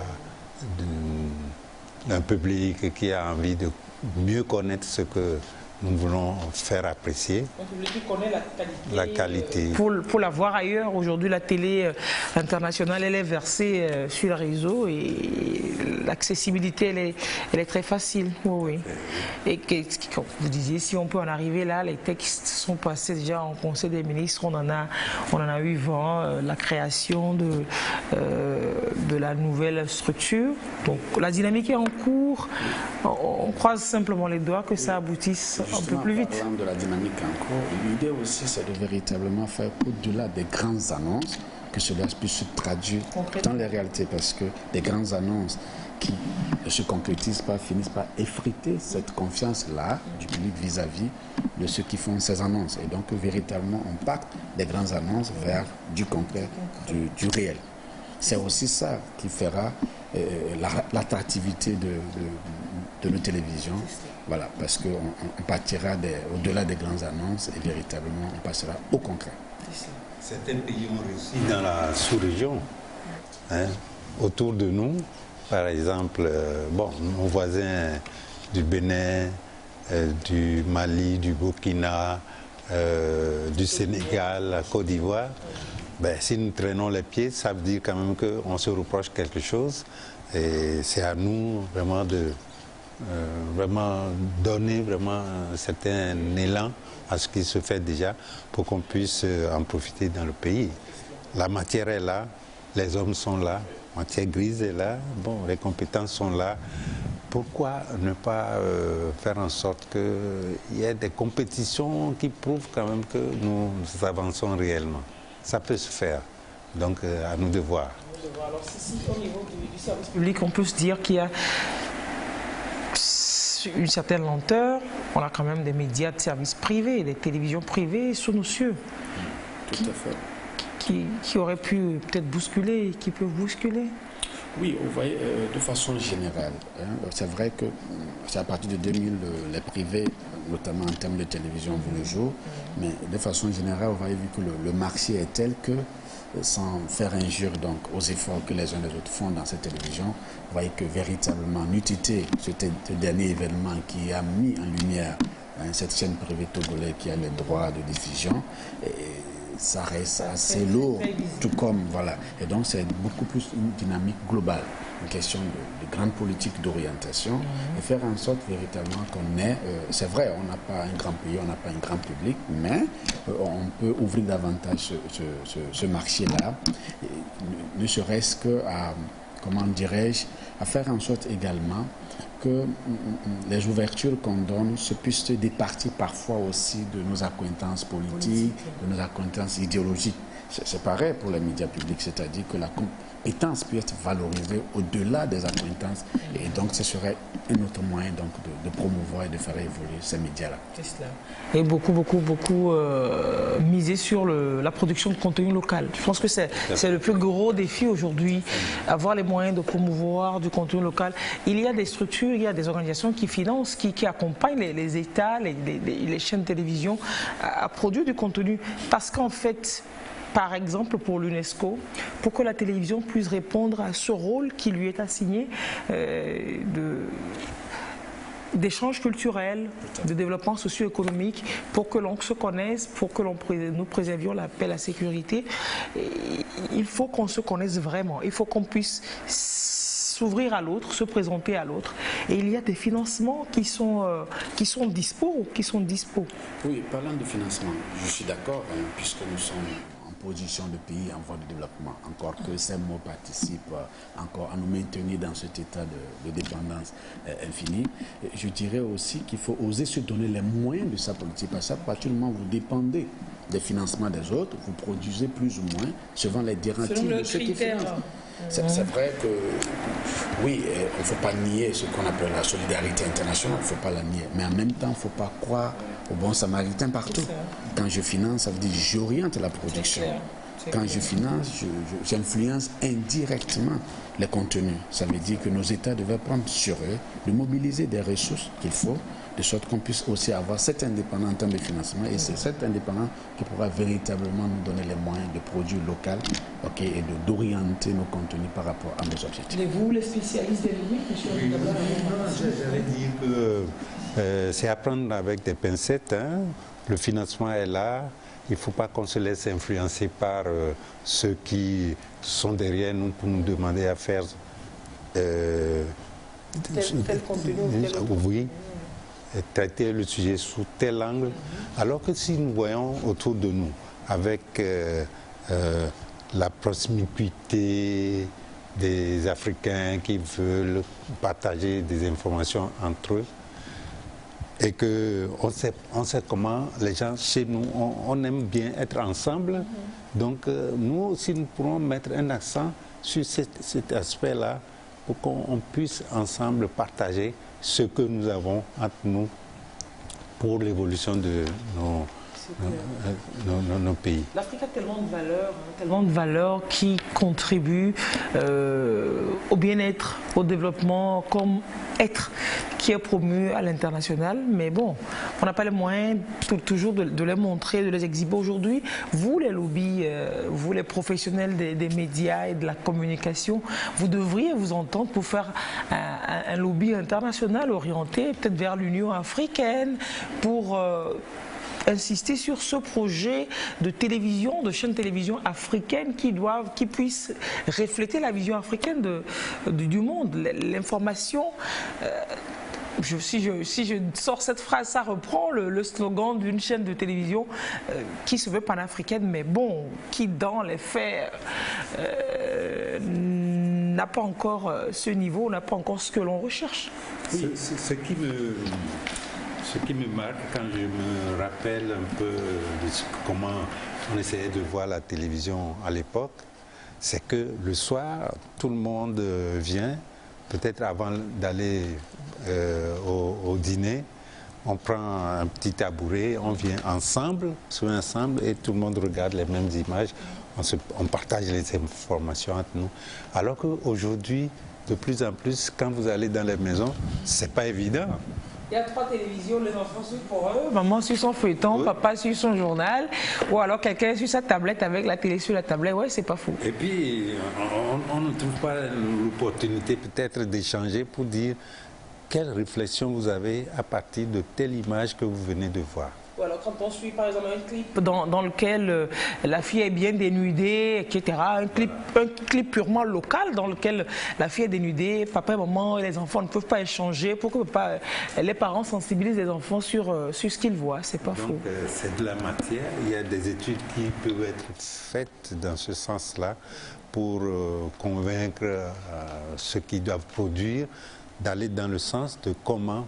un public qui a envie de mieux connaître ce que nous voulons faire apprécier. Un public qui connaît la qualité. Pour la voir ailleurs, aujourd'hui la télé internationale, elle est versée sur le réseau et l'accessibilité, elle est très facile. Oui, oui. Et comme vous disiez, si on peut en arriver là, les textes sont passés déjà en Conseil des ministres, on en a eu vent, la création de la nouvelle structure. Donc la dynamique est en cours, on croise simplement les doigts que ça aboutisse un peu plus vite. Parlant de la dynamique en cours, l'idée aussi c'est de véritablement faire au-delà des grandes annonces, que cela puisse se traduire dans les réalités, parce que des grandes annonces qui ne se concrétisent pas finissent par effriter cette confiance-là du public vis-à-vis de ceux qui font ces annonces. Et donc véritablement on pacte des grandes annonces vers du concret, du réel. C'est aussi ça qui fera l'attractivité de nos télévisions. Voilà, parce qu'on partira au-delà des grandes annonces et véritablement on passera au concret. Certains pays ont réussi dans la sous-région, autour de nous. Par exemple, nos voisins du Bénin, du Mali, du Burkina, du Sénégal, la Côte d'Ivoire, si nous traînons les pieds, ça veut dire quand même qu'on se reproche quelque chose. Et c'est à nous vraiment de donner un certain élan à ce qui se fait déjà pour qu'on puisse en profiter dans le pays. La matière est là, les hommes sont là, la matière grise est là, les compétences sont là. Pourquoi ne pas faire en sorte qu'il y ait des compétitions qui prouvent quand même que nous avançons réellement? Ça peut se faire, donc à nous de voir. Alors si au niveau du service public, on peut se dire qu'il y a une certaine lenteur, on a quand même des médias de services privés, des télévisions privées sous nos cieux. Tout à fait. Qui auraient pu peut-être bousculer, qui peuvent bousculer. Oui, vous voyez, de façon générale, c'est vrai que c'est à partir de 2000, les privés, notamment en termes de télévision, vu le jour, mais de façon générale, vous voyez, vu que le marché est tel que, sans faire injure donc aux efforts que les uns et les autres font dans cette télévision, vous voyez que véritablement, NUTT, ce dernier événement qui a mis en lumière cette chaîne privée togolaise qui a les droits de diffusion, ça reste assez lourd, tout comme, voilà. Et donc, c'est beaucoup plus une dynamique globale, une question de grande politique d'orientation, et faire en sorte véritablement qu'on ait, c'est vrai, on n'a pas un grand pays, on n'a pas un grand public, mais on peut ouvrir davantage ce marché-là, ne serait-ce que à, comment dirais-je, à faire en sorte également que les ouvertures qu'on donne se puissent départir parfois aussi de nos accointances politiques, de nos accointances idéologiques. C'est pareil pour les médias publics, c'est-à-dire que la compétence peut être valorisée au-delà des accointances et donc ce serait un autre moyen donc, de promouvoir et de faire évoluer ces médias-là. C'est cela. Et beaucoup miser sur la production de contenu local. Je pense que c'est le plus gros défi aujourd'hui, avoir les moyens de promouvoir du contenu local. Il y a des structures, il y a des organisations qui financent, qui accompagnent les États, les chaînes de télévision à produire du contenu. Parce qu'en fait, par exemple pour l'UNESCO, pour que la télévision puisse répondre à ce rôle qui lui est assigné d'échanges culturels, de développement socio-économique, pour que l'on se connaisse, pour que nous préservions la paix, la sécurité. Et il faut qu'on se connaisse vraiment, il faut qu'on puisse s'ouvrir à l'autre, se présenter à l'autre. Et il y a des financements qui sont dispo. Oui, parlant de financement, je suis d'accord, puisque nous sommes position de pays en voie de développement, encore que ces mots participent encore à nous maintenir dans cet état de dépendance infinie. Je dirais aussi qu'il faut oser se donner les moyens de sa politique, parce qu'à partir du moment où vous dépendez des financements des autres, vous produisez plus ou moins selon les directives de ceux qui financent. C'est vrai que, oui, il ne faut pas nier ce qu'on appelle la solidarité internationale, il ne faut pas la nier, mais en même temps, il ne faut pas croire au bon samaritain partout. Quand je finance, ça veut dire que j'oriente la production. Quand je finance, j'influence indirectement les contenus. Ça veut dire que nos États devaient prendre sur eux de mobiliser des ressources qu'il faut, de sorte qu'on puisse aussi avoir cette indépendance en termes de financement. Et c'est cette indépendance qui pourra véritablement nous donner les moyens de produire local, et d'orienter nos contenus par rapport à nos objectifs. Et vous, les spécialistes des limites, monsieur? Oui, j'allais dire que c'est à prendre avec des pincettes. Le financement est là. Il ne faut pas qu'on se laisse influencer par ceux qui sont derrière nous pour nous demander à faire tel contenu. Oui, traiter le sujet sous tel angle. Alors que si nous voyons autour de nous, avec la proximité des Africains qui veulent partager des informations entre eux, et qu'on sait comment les gens chez nous, on aime bien être ensemble. Donc nous aussi, nous pourrons mettre un accent sur cet aspect-là pour qu'on puisse ensemble partager ce que nous avons entre nous pour l'évolution de nos pays. L'Afrique a tellement de valeurs qui contribuent au bien-être, au développement, comme être qui est promu à l'international. Mais bon, on n'a pas les moyens toujours de les montrer, de les exhiber aujourd'hui. Vous, les lobbies, vous, les professionnels des médias et de la communication, vous devriez vous entendre pour faire un lobby international orienté peut-être vers l'Union africaine, pour insister sur ce projet de télévision, de chaîne de télévision africaine qui puisse refléter la vision africaine du monde. L'information, si je sors cette phrase, ça reprend le slogan d'une chaîne de télévision qui se veut panafricaine, mais bon, qui dans les faits n'a pas encore ce niveau, n'a pas encore ce que l'on recherche. Oui. Ce qui me marque quand je me rappelle un peu de comment on essayait de voir la télévision à l'époque, c'est que le soir, tout le monde vient, peut-être avant d'aller au dîner, on prend un petit tabouret, on vient ensemble, et tout le monde regarde les mêmes images, on partage les informations entre nous. Alors qu'aujourd'hui, de plus en plus, quand vous allez dans les maisons, c'est pas évident. Il y a 3 télévisions, les enfants suivent pour eux, maman suit son feuilleton, papa suit son journal, ou alors quelqu'un suit sa tablette avec la télé sur la tablette, ouais, c'est pas fou. Et puis, on ne trouve pas l'opportunité peut-être d'échanger pour dire quelle réflexion vous avez à partir de telle image que vous venez de voir. Ou alors quand on suit par exemple un clip dans lequel la fille est bien dénudée, etc. Un clip purement local dans lequel la fille est dénudée, papa et maman et les enfants ne peuvent pas échanger pour que les parents sensibilisent les enfants sur ce qu'ils voient. C'est pas faux. Donc c'est de la matière. Il y a des études qui peuvent être faites dans ce sens-là pour convaincre ceux qui doivent produire d'aller dans le sens de comment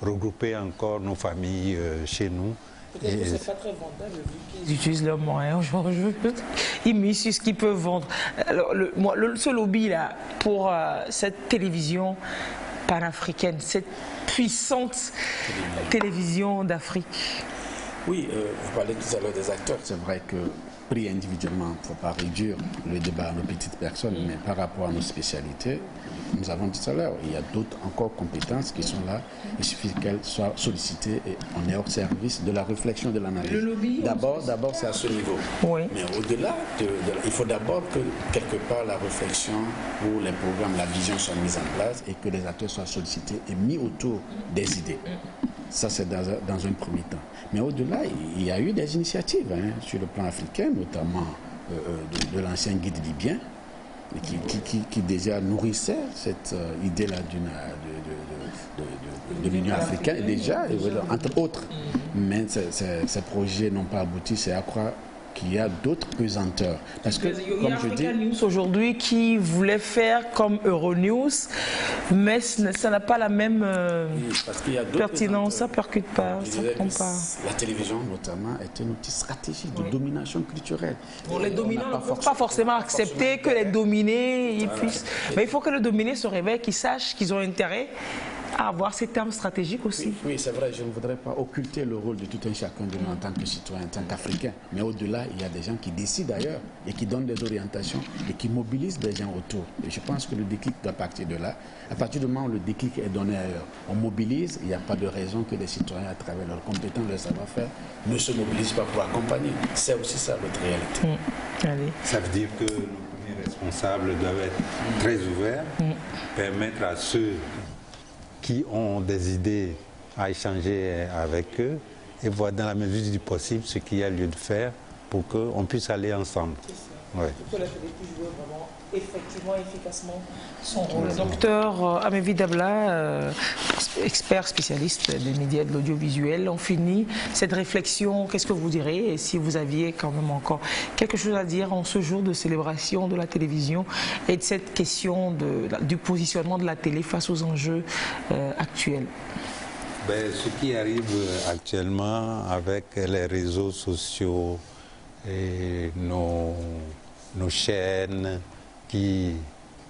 regrouper encore nos familles chez nous. Peut-être que ce n'est pas très vendable vu qu'ils utilisent leurs moyens aujourd'hui. Ils misent sur ce qu'ils peuvent vendre. Alors, ce lobby là pour cette télévision panafricaine, cette puissante télévision d'Afrique. Oui, vous parlez tout à l'heure des acteurs. C'est vrai que pris individuellement, il ne faut pas réduire le débat à nos petites personnes, mais par rapport à nos spécialités, nous avons dit tout à l'heure, il y a d'autres encore compétences qui sont là. Il suffit qu'elles soient sollicitées et on est au service de la réflexion, de l'analyse. D'abord, c'est à ce niveau. Oui. Mais au-delà, il faut d'abord que quelque part la réflexion ou les programmes, la vision soient mises en place et que les acteurs soient sollicités et mis autour des idées. Ça, c'est dans un premier temps. Mais au-delà, il y a eu des initiatives sur le plan africain, notamment de l'ancien guide libyen, qui déjà nourrissait cette idée-là de l'Union africaine, déjà, entre autres. Mais ces projets n'ont pas abouti, c'est à croire qu'il y a d'autres pesanteurs. Parce que, comme je dis, News aujourd'hui qui voulait faire comme Euronews, mais ça n'a pas la même pertinence, ça ne percute pas, ça ne prend pas. La télévision, notamment, est un outil stratégique de domination culturelle. Bon, les dominants ne peuvent pas forcément accepter que les dominés ils puissent. Mais il faut que les dominés se réveillent, qu'ils sachent qu'ils ont intérêt à avoir ces termes stratégiques aussi. Oui, c'est vrai, je ne voudrais pas occulter le rôle de tout un chacun de nous en tant que citoyen, en tant qu'Africain. Mais au-delà, il y a des gens qui décident d'ailleurs et qui donnent des orientations et qui mobilisent des gens autour. Et je pense que le déclic doit partir de là. À partir du moment où le déclic est donné ailleurs, on mobilise, il n'y a pas de raison que les citoyens, à travers leurs compétences, leur savoir-faire, ne se mobilisent pas pour accompagner. C'est aussi ça notre réalité. Allez. Ça veut dire que nos premiers responsables doivent être très ouverts, permettre à ceux qui ont des idées à échanger avec eux et voir dans la mesure du possible ce qu'il y a lieu de faire pour qu'on puisse aller ensemble. Ouais. Que la télé puisse jouer vraiment effectivement, efficacement son rôle. Docteur Amevi Dabla, expert spécialiste des médias et de l'audiovisuel, on finit cette réflexion. Qu'est-ce que vous direz? Et si vous aviez quand même encore quelque chose à dire en ce jour de célébration de la télévision et de cette question du positionnement de la télé face aux enjeux actuels? Ce qui arrive actuellement avec les réseaux sociaux et nos chaînes qui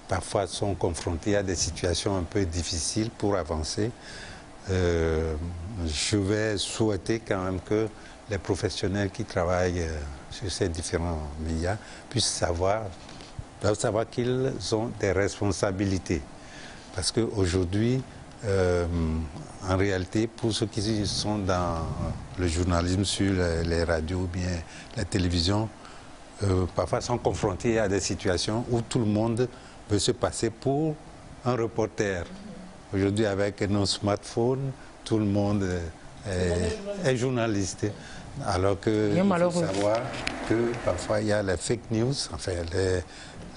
parfois sont confrontées à des situations un peu difficiles pour avancer, je vais souhaiter quand même que les professionnels qui travaillent sur ces différents médias doivent savoir qu'ils ont des responsabilités. Parce qu'aujourd'hui, en réalité, pour ceux qui sont dans le journalisme sur les radios ou bien la télévision, parfois sont confrontés à des situations où tout le monde veut se passer pour un reporter. Aujourd'hui, avec nos smartphones, tout le monde est journaliste. Alors qu'il faut savoir que parfois il y a les fake news, enfin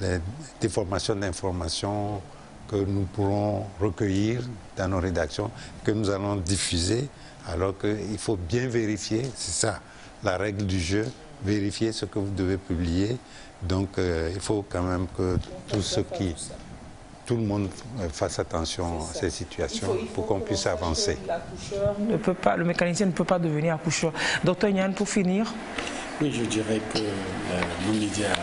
les déformations d'informations que nous pourrons recueillir dans nos rédactions, que nous allons diffuser, alors qu'il faut bien vérifier, c'est ça la règle du jeu, vérifier ce que vous devez publier. Donc il faut quand même que tout le monde fasse attention à ces situations pour qu'on puisse avancer. Le mécanicien ne peut pas devenir accoucheur. Docteur Nyan, pour finir. Oui, je dirais que nos médias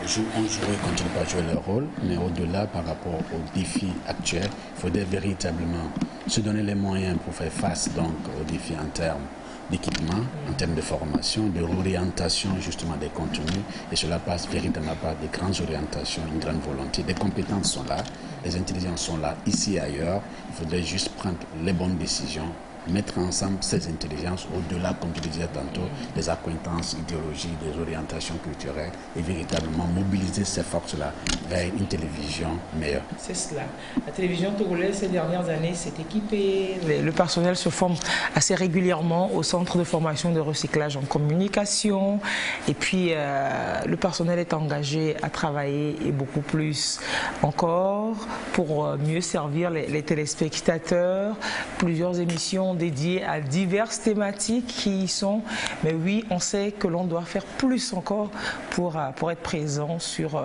ont joué et continuent à jouer leur rôle, mais au-delà, par rapport aux défis actuels, il faudrait véritablement se donner les moyens pour faire face donc aux défis en termes d'équipement, en termes de formation, de réorientation justement des contenus, et cela passe véritablement par des grandes orientations, une grande volonté. Des compétences sont là, les intelligences sont là, ici et ailleurs. Il faudrait juste prendre les bonnes décisions, mettre ensemble ces intelligences au-delà, comme je le disais tantôt, des accointances idéologiques, des orientations culturelles, et véritablement mobiliser ces forces-là vers une télévision meilleure. C'est cela. La télévision togolaise, ces dernières années, s'est équipée. Le personnel se forme assez régulièrement au centre de formation de recyclage en communication. Et puis, le personnel est engagé à travailler et beaucoup plus encore pour mieux servir les téléspectateurs. Plusieurs émissions dédiées à diverses thématiques qui y sont. Mais oui, on sait que l'on doit faire plus encore pour être présent sur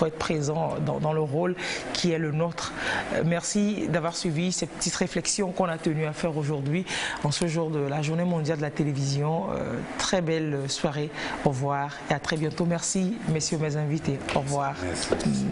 faut être présent dans le rôle qui est le nôtre. Merci d'avoir suivi cette petite réflexion qu'on a tenu à faire aujourd'hui en ce jour de la Journée mondiale de la télévision. Très belle soirée. Au revoir et à très bientôt. Merci, messieurs mes invités. Au revoir. Merci.